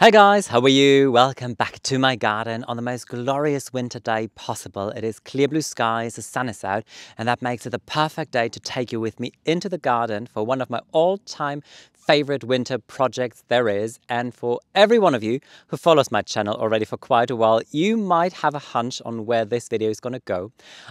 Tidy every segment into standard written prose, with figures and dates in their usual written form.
Hey guys, how are you? Welcome back to my garden on the most glorious winter day possible. It is clear blue skies, the sun is out, and that makes it the perfect day to take you with me into the garden for one of my all-time favorite winter projects there is. And for every one of you who follows my channel already for quite a while, you might have a hunch on where this video is going to go.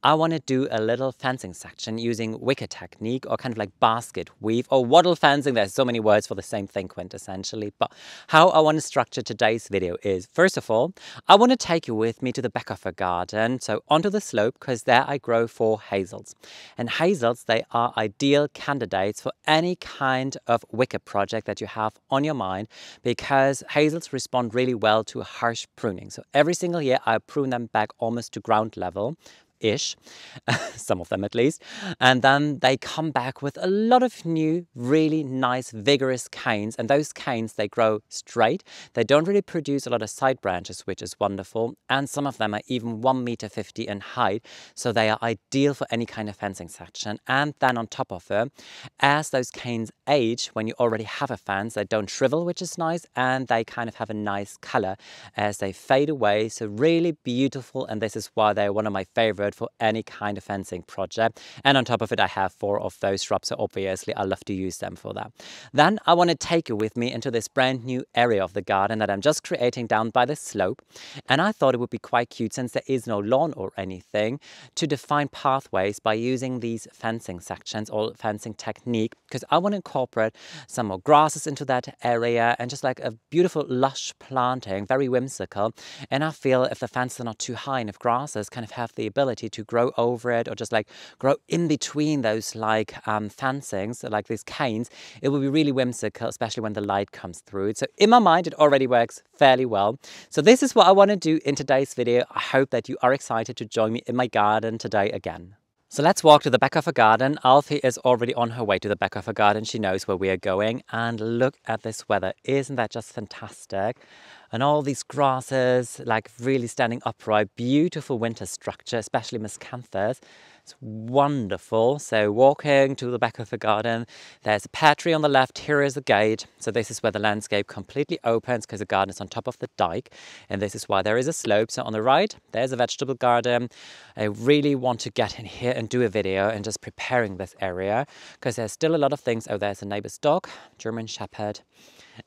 I want to do a little fencing section using wicker technique, or kind of like basket weave or wattle fencing. There's so many words for the same thing quintessentially, but how I want to structure today's video is, first of all, I want to take you with me to the back of a garden, so onto the slope, because there I grow 4 hazels. And hazels, they are ideal candidates for any kind of wicker project that you have on your mind, because hazels respond really well to harsh pruning. So every single year I prune them back almost to ground level ish, some of them at least, and then they come back with a lot of new, really nice, vigorous canes. And those canes, they grow straight. They don't really produce a lot of side branches, which is wonderful. And some of them are even 1.50 meters in height, so they are ideal for any kind of fencing section. And then on top of it, as those canes age, when you already have a fence, they don't shrivel, which is nice, and they kind of have a nice color as they fade away. So really beautiful, and this is why they're one of my favorite for any kind of fencing project. And on top of it, I have 4 of those shrubs, so obviously I love to use them for that. Then I want to take you with me into this brand new area of the garden that I'm just creating down by the slope. And I thought it would be quite cute, since there is no lawn or anything, to define pathways by using these fencing sections or fencing technique, because I want to incorporate some more grasses into that area and just like a beautiful lush planting, very whimsical. And I feel if the fences are not too high and if grasses kind of have the ability to grow over it or just like grow in between those like fencings, like these canes, it will be really whimsical, especially when the light comes through it. So in my mind, it already works fairly well. So this is what I want to do in today's video. I hope that you are excited to join me in my garden today again. So let's walk to the back of a garden. Alfie is already on her way to the back of a garden. She knows where we are going. And look at this weather. Isn't that just fantastic? And all these grasses, like really standing upright, beautiful winter structure, especially miscanthus. It's wonderful. So walking to the back of the garden, there's a pear tree on the left. Here is a gate. So this is where the landscape completely opens, because the garden is on top of the dike. And this is why there is a slope. So on the right, there's a vegetable garden. I really want to get in here and do a video and just preparing this area, because there's still a lot of things. Oh, there's a neighbor's dog, German Shepherd.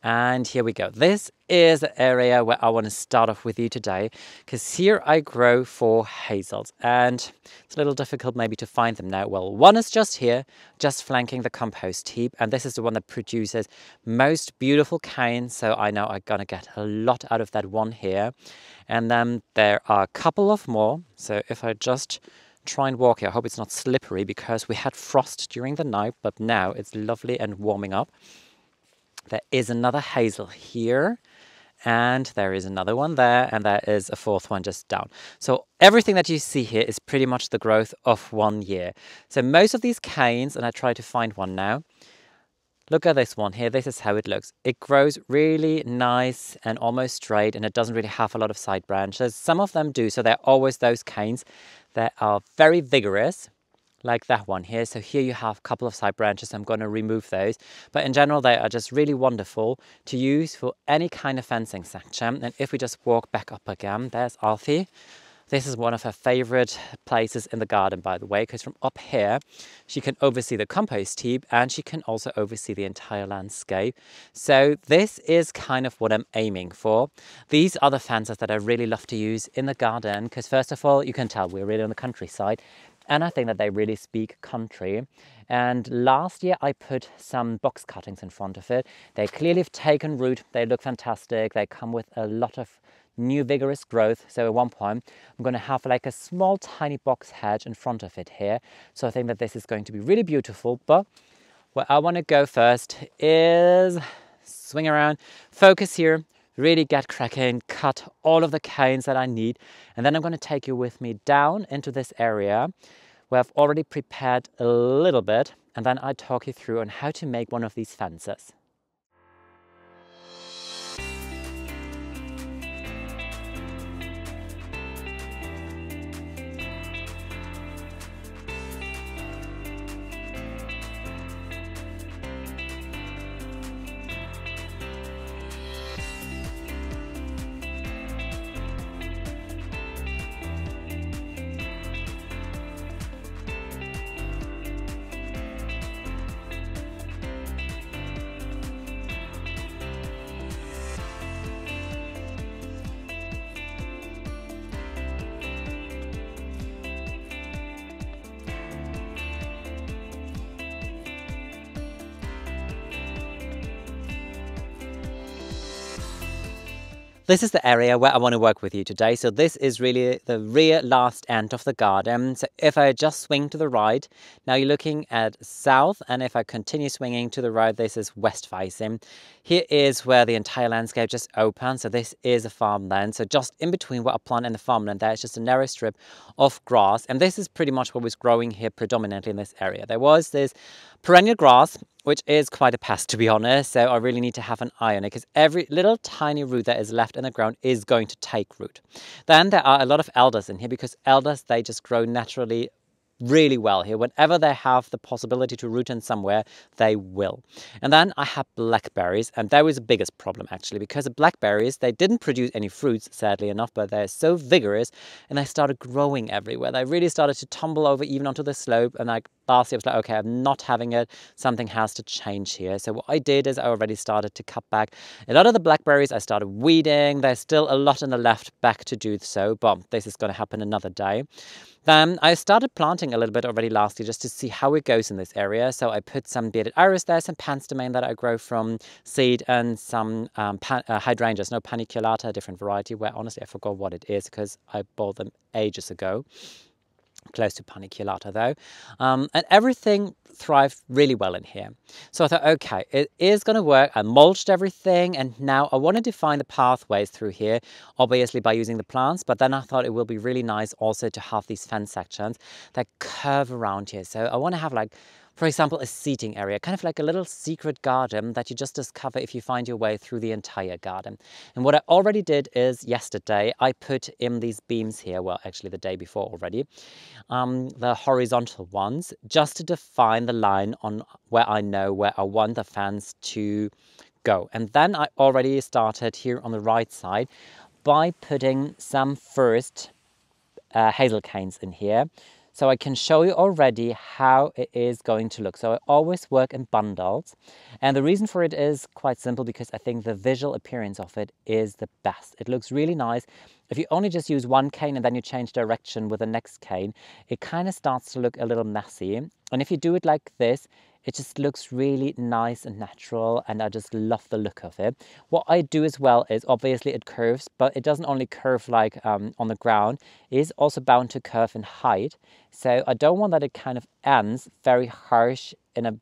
And here we go. This is the area where I want to start off with you today, because here I grow 4 hazels, and it's a little difficult maybe to find them now. Well, one is just here, just flanking the compost heap, and this is the one that produces most beautiful canes, so I know I'm gonna get a lot out of that one here. And then there are a couple of more, so if I just try and walk here, I hope it's not slippery, because we had frost during the night, but now it's lovely and warming up. There is another hazel here, and there is another one there, and there is a 4th one just down. So everything that you see here is pretty much the growth of 1 year. So most of these canes, and I try to find one now. Look at this one here. This is how it looks. It grows really nice and almost straight, and it doesn't really have a lot of side branches. Some of them do, so they're always those canes that are very vigorous, like that one here. So here you have a couple of side branches. I'm going to remove those. But in general, they are just really wonderful to use for any kind of fencing section. And if we just walk back up again, there's Alfie. This is one of her favorite places in the garden, by the way, because from up here, she can oversee the compost heap and she can also oversee the entire landscape. So this is kind of what I'm aiming for. These are the fences that I really love to use in the garden, because first of all, you can tell we're really on the countryside. And I think that they really speak country. And last year I put some box cuttings in front of it. They clearly have taken root. They look fantastic. They come with a lot of new vigorous growth. So at one point I'm going to have like a small tiny box hedge in front of it here. So I think that this is going to be really beautiful. But where I want to go first is swing around, focus here, really get cracking, cut all of the canes that I need. And then I'm going to take you with me down into this area where I've already prepared a little bit. And then I talk you through on how to make one of these fences. This is the area where I want to work with you today. So this is really the rear last end of the garden. So if I just swing to the right, now you're looking at south. And if I continue swinging to the right, this is west facing. Here is where the entire landscape just opens. So this is a farmland. So just in between what I plant and the farmland, there's just a narrow strip of grass. And this is pretty much what was growing here predominantly in this area. There was this perennial grass, which is quite a pest, to be honest. So I really need to have an eye on it because every little tiny root that is left in the ground is going to take root. Then there are a lot of elders in here because elders, they just grow naturally really well here. Whenever they have the possibility to root in somewhere, they will. And then I have blackberries, and that was the biggest problem actually, because the blackberries, they didn't produce any fruits, sadly enough, but they're so vigorous and they started growing everywhere. They really started to tumble over even onto the slope, and like last year I was like, okay, I'm not having it. Something has to change here. So what I did is I already started to cut back a lot of the blackberries. I started weeding. There's still a lot in the left back to do so, but this is going to happen another day. Then I started planting a little bit already last year just to see how it goes in this area. So I put some bearded iris there, some panspermine that I grow from seed, and some hydrangeas, no paniculata, a different variety, where honestly I forgot what it is because I bought them ages ago. Close to paniculata though, and everything thrived really well in here. So I thought, okay, it is going to work. I mulched everything, and now I want to define the pathways through here, obviously by using the plants, but then I thought it will be really nice also to have these fence sections that curve around here. So I want to have, like, for example, a seating area, kind of like a little secret garden that you just discover if you find your way through the entire garden. And what I already did is yesterday, I put in these beams here, well, actually the day before already, the horizontal ones, just to define the line on where I know where I want the fence to go. And then I already started here on the right side by putting some first hazel canes in here. So I can show you already how it is going to look. So I always work in bundles. And the reason for it is quite simple, because I think the visual appearance of it is the best. It looks really nice. If you only just use one cane and then you change direction with the next cane, it kind of starts to look a little messy. And if you do it like this, it just looks really nice and natural, and I just love the look of it. What I do as well is, obviously it curves, but it doesn't only curve like on the ground, it is also bound to curve in height. So I don't want that it kind of ends very harsh in a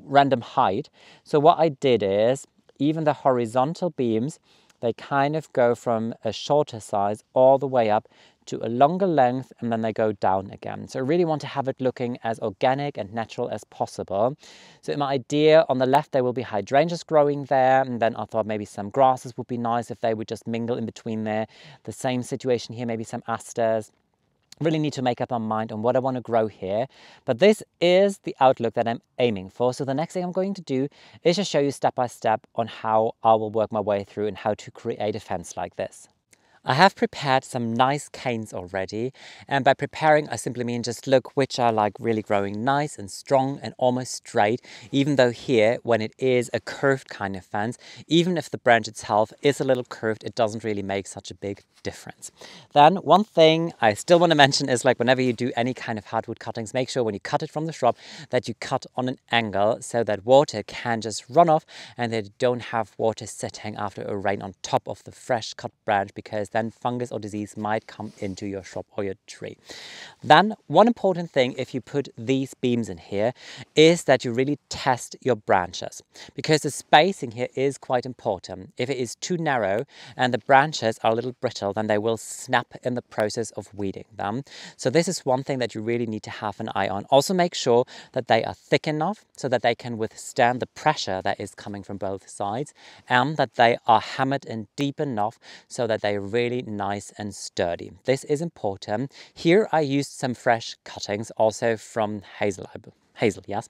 random height. So what I did is, even the horizontal beams, they kind of go from a shorter size all the way up to a longer length, and then they go down again. So I really want to have it looking as organic and natural as possible. So in my idea, on the left there will be hydrangeas growing there, and then I thought maybe some grasses would be nice if they would just mingle in between there. The same situation here, maybe some asters. Really need to make up my mind on what I want to grow here, but this is the outlook that I'm aiming for. So the next thing I'm going to do is just show you step by step on how I will work my way through and how to create a fence like this. I have prepared some nice canes already, and by preparing I simply mean just look which are like really growing nice and strong and almost straight, even though here, when it is a curved kind of fence, even if the branch itself is a little curved, it doesn't really make such a big difference. Then one thing I still want to mention is, like, whenever you do any kind of hardwood cuttings, make sure when you cut it from the shrub that you cut on an angle so that water can just run off and that you don't have water sitting after a rain on top of the fresh cut branch, because then fungus or disease might come into your shrub or your tree. Then one important thing, if you put these beams in here, is that you really test your branches, because the spacing here is quite important. If it is too narrow and the branches are a little brittle, then they will snap in the process of weeding them. So this is one thing that you really need to have an eye on. Also make sure that they are thick enough so that they can withstand the pressure that is coming from both sides, and that they are hammered in deep enough so that they really nice and sturdy. This is important. Here I used some fresh cuttings, also from hazel, yes.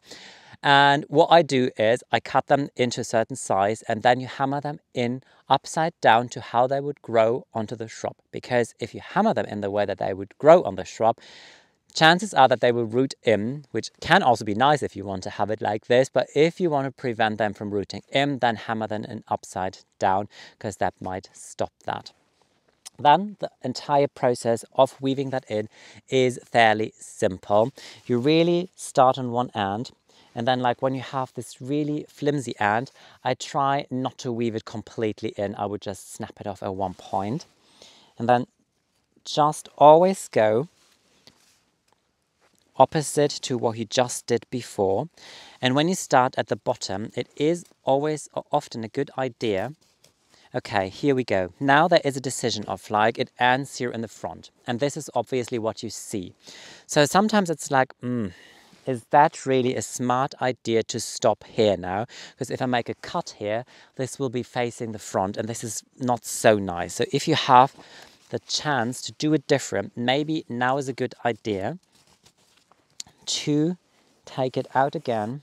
And what I do is I cut them into a certain size, and then you hammer them in upside down to how they would grow onto the shrub. Because if you hammer them in the way that they would grow on the shrub, chances are that they will root in, which can also be nice if you want to have it like this. But if you want to prevent them from rooting in, then hammer them in upside down, because that might stop that. Then the entire process of weaving that in is fairly simple. You really start on one end, And then like when you have this really flimsy end, I try not to weave it completely in. I would just snap it off at one point. And then just always go opposite to what you just did before. And when you start at the bottom, it is always or often a good idea. Okay, here we go. Now there is a decision of like it ends here in the front. And this is obviously what you see. So sometimes it's like, is that really a smart idea to stop here now? Because if I make a cut here, this will be facing the front and this is not so nice. So if you have the chance to do it different, maybe now is a good idea to take it out again.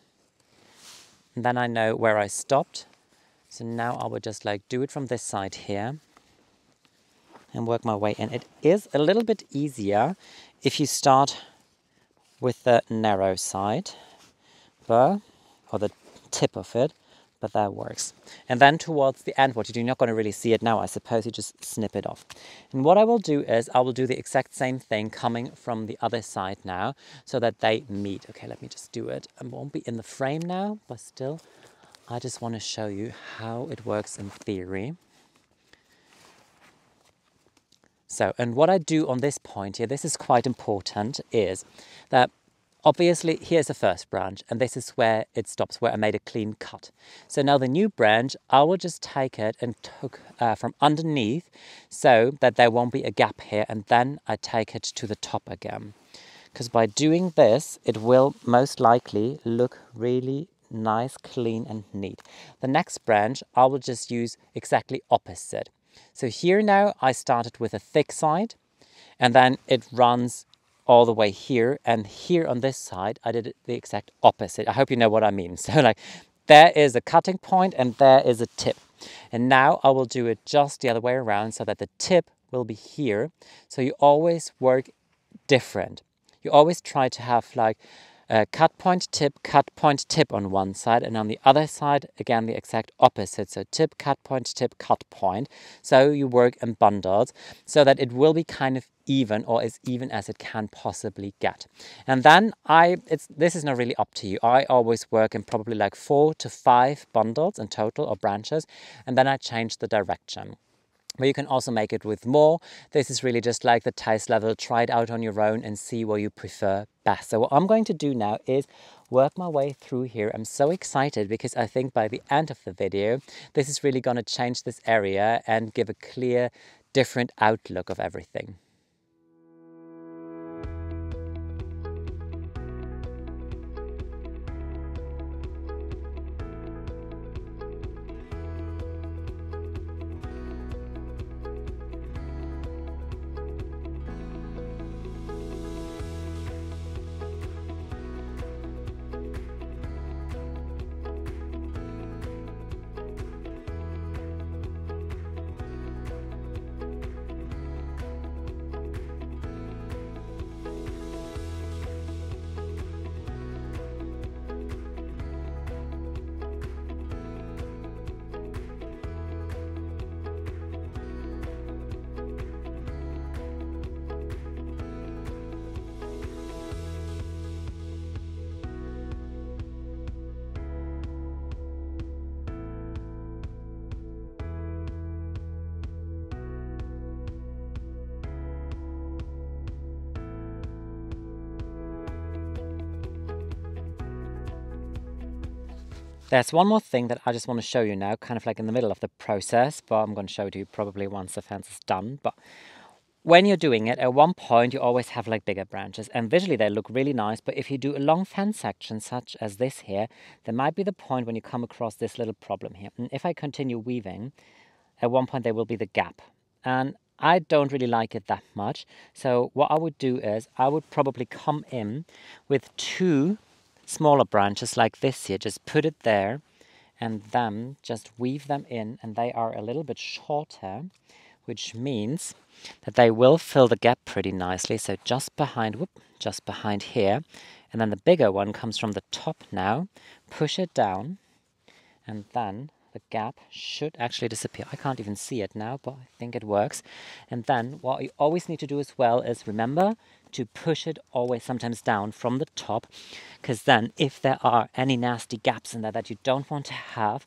And then I know where I stopped. So now I would just like do it from this side here and work my way in. It is a little bit easier if you start with the narrow side, or the tip of it, but that works. And then towards the end, what you do, you're not going to really see it now, I suppose you just snip it off. And what I will do is I will do the exact same thing coming from the other side now so that they meet. Okay, let me just do it. I won't be in the frame now, but still, I just want to show you how it works in theory. So, and what I do on this point here, this is quite important, is that obviously here's the first branch and this is where it stops, where I made a clean cut. So now the new branch, I will just take it and took from underneath so that there won't be a gap here, and then I take it to the top again. Because by doing this, it will most likely look really nice, clean and neat. The next branch, I will just use exactly opposite. So here now I started with a thick side and then it runs all the way here, and here on this side I did the exact opposite. I hope you know what I mean. So like there is a cutting point and there is a tip. And now I will do it just the other way around so that the tip will be here. So you always work different. You always try to have like a cut point, tip on one side, and on the other side, again, the exact opposite. So tip, cut point. So you work in bundles so that it will be kind of even, or as even as it can possibly get. And then this is not really up to you. I always work in probably like 4 to 5 bundles in total, or branches, and then I change the direction. But you can also make it with more. This is really just like the taste level. Try it out on your own and see what you prefer best. So what I'm going to do now is work my way through here. I'm so excited because I think by the end of the video, this is really going to change this area and give a clear, different outlook of everything. There's one more thing that I just want to show you now, kind of like in the middle of the process, but I'm going to show it to you probably once the fence is done. But when you're doing it, at one point you always have like bigger branches, and visually they look really nice. But if you do a long fence section such as this here, there might be the point when you come across this little problem here. And if I continue weaving, at one point there will be the gap. And I don't really like it that much. So what I would do is I would probably come in with 2 smaller branches like this here, just put it there and then just weave them in, and they are a little bit shorter, which means that they will fill the gap pretty nicely. So just behind here, and then the bigger one comes from the top now, push it down and then the gap should actually disappear. I can't even see it now, but I think it works. And then what you always need to do as well is remember to push it always sometimes down from the top, because then if there are any nasty gaps in there that you don't want to have,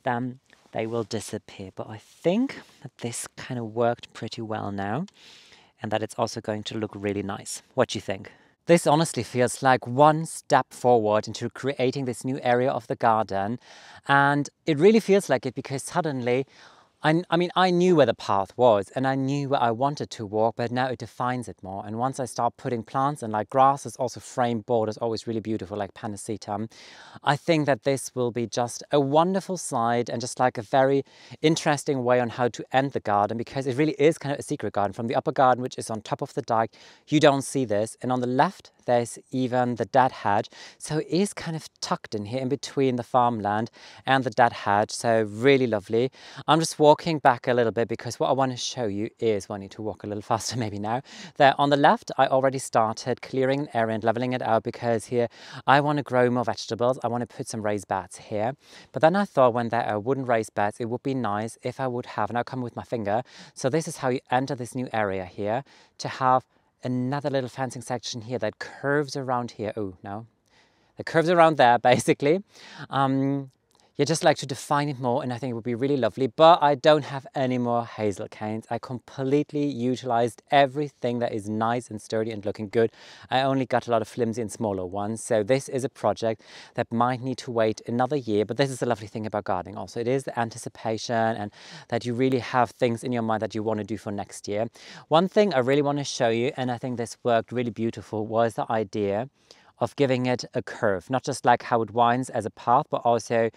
then they will disappear. But I think that this kind of worked pretty well now, and that it's also going to look really nice. What do you think? This honestly feels like one step forward into creating this new area of the garden, and it really feels like it because suddenly I mean, I knew where the path was and I knew where I wanted to walk, but now it defines it more. And once I start putting plants and like grasses, also frame borders, always really beautiful, like Panacea, I think that this will be just a wonderful side and just like a very interesting way on how to end the garden, because it really is kind of a secret garden. From the upper garden, which is on top of the dike, you don't see this. And on the left, there's even the dead hedge. So it is kind of tucked in here in between the farmland and the dead hedge. So really lovely. I'm just walking back a little bit because what I want to show you is, well, I need to walk a little faster maybe now. There on the left, I already started clearing an area and leveling it out because here I want to grow more vegetables. I want to put some raised beds here. But then I thought when there are wooden raised beds, it would be nice if I would have, and I'll come with my finger. So this is how you enter this new area here, to have another little fencing section here that curves around here. Oh, no. It curves around there, basically. You just like to define it more, and I think it would be really lovely. But I don't have any more hazel canes. I completely utilized everything that is nice and sturdy and looking good. I only got a lot of flimsy and smaller ones. So this is a project that might need to wait another year. But this is the lovely thing about gardening also. It is the anticipation and that you really have things in your mind that you want to do for next year. One thing I really want to show you, and I think this worked really beautiful, was the idea of giving it a curve, not just like how it winds as a path, but also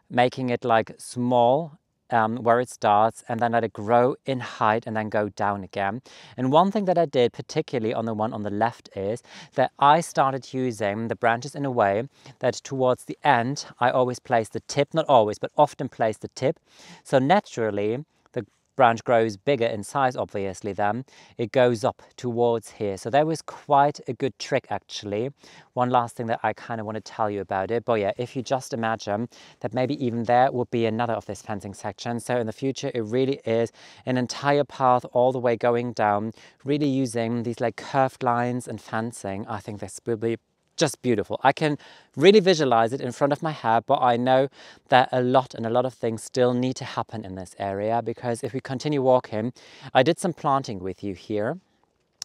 making it like small where it starts and then let it grow in height and then go down again. And one thing that I did, particularly on the one on the left, is that I started using the branches in a way that towards the end, I always place the tip, not always, but often place the tip. So naturally, the branch grows bigger in size, obviously, then it goes up towards here. So that was quite a good trick, actually. One last thing that I kind of want to tell you about it. But yeah, if you just imagine that maybe even there would be another of this fencing section. So in the future, it really is an entire path all the way going down, really using these like curved lines and fencing. I think this will be just beautiful. I can really visualize it in front of my head, but I know that a lot of things still need to happen in this area, because if we continue walking, I did some planting with you here.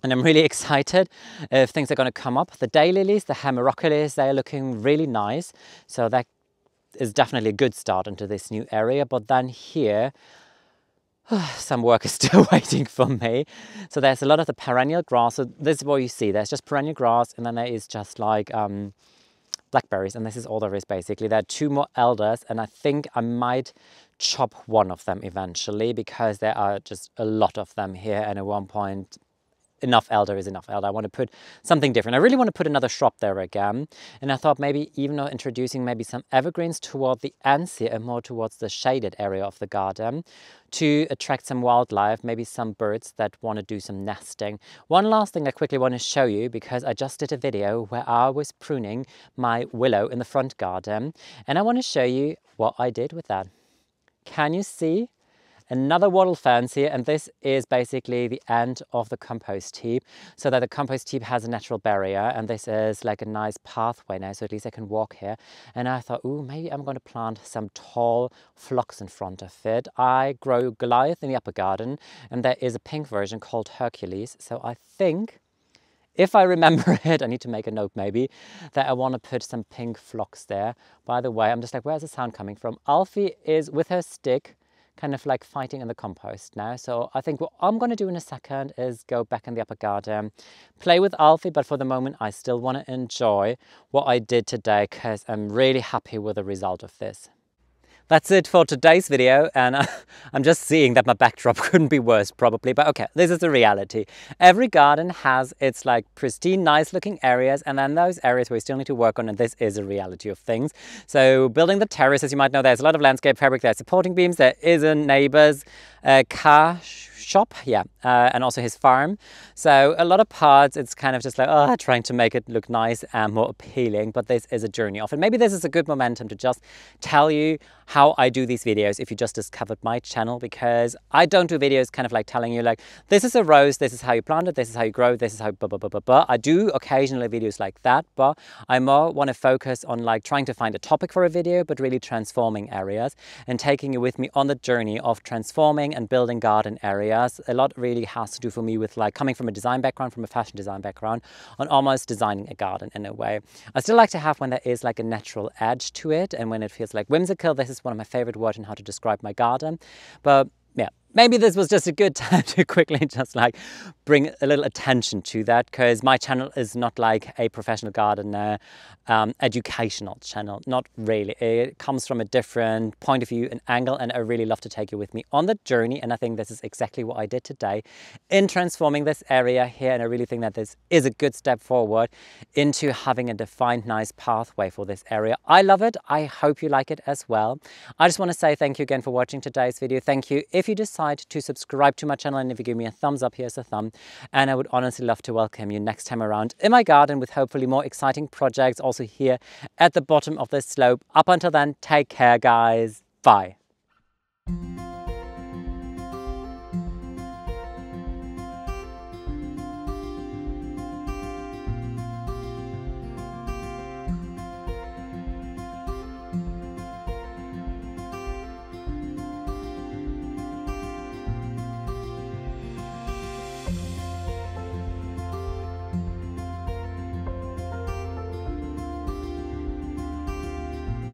And I'm really excited if things are going to come up. The daylilies, the hemerocallis, they're looking really nice. So that is definitely a good start into this new area. But then here, some work is still waiting for me. So there's a lot of the perennial grass. So this is what you see. There's just perennial grass, and then there is just like blackberries, and this is all there is basically. There are 2 more elders, and I think I might chop one of them eventually because there are just a lot of them here, and at one point enough elder is enough elder. I want to put something different. I really want to put another shrub there again. And I thought maybe even introducing maybe some evergreens toward the ends here and more towards the shaded area of the garden to attract some wildlife, maybe some birds that want to do some nesting. One last thing I quickly want to show you, because I just did a video where I was pruning my willow in the front garden, and I want to show you what I did with that. Can you see? Another wattle fence here, and this is basically the end of the compost heap, so that the compost heap has a natural barrier, and this is like a nice pathway now, so at least I can walk here. And I thought, ooh, maybe I'm going to plant some tall phlox in front of it. I grow Goliath in the upper garden, and there is a pink version called Hercules, so I think, if I remember it, I need to make a note maybe, that I want to put some pink phlox there. By the way, I'm just like, where's the sound coming from? Alfie is with her stick, kind of like fighting in the compost now. So I think what I'm going to do in a second is go back in the upper garden, play with Alfie, but for the moment I still want to enjoy what I did today because I'm really happy with the result of this. That's it for today's video, and I'm just seeing that my backdrop couldn't be worse probably, but okay, this is the reality. Every garden has its like pristine, nice looking areas, and then those areas where you still need to work on, and this is a reality of things. So building the terrace, as you might know, there's a lot of landscape fabric, there's supporting beams, there is a neighbor's car shop, yeah, and also his farm. So a lot of pods, it's kind of just like, trying to make it look nice and more appealing, but this is a journey of it. Maybe this is a good momentum to just tell you how I do these videos if you just discovered my channel, because I don't do videos kind of like telling you like, this is a rose, this is how you plant it, this is how you grow, this is how blah, blah, blah, blah, blah. I do occasionally videos like that, but I more want to focus on like trying to find a topic for a video, but really transforming areas and taking you with me on the journey of transforming and building garden areas. A lot really has to do for me with like coming from a design background, from a fashion design background, on almost designing a garden in a way. I still like to have when there is like a natural edge to it and when it feels like whimsical. This is one of my favorite words in how to describe my garden. But yeah, maybe this was just a good time to quickly just like bring a little attention to that, because my channel is not like a professional gardener educational channel, not really. It comes from a different point of view and angle, and I really love to take you with me on the journey, and I think this is exactly what I did today in transforming this area here, and I really think that this is a good step forward into having a defined nice pathway for this area. I love it. I hope you like it as well. I just want to say thank you again for watching today's video. Thank you if you decide to subscribe to my channel, and if you give me a thumbs up, here's a thumb. And I would honestly love to welcome you next time around in my garden with hopefully more exciting projects also here at the bottom of this slope. Up until then, take care guys. Bye.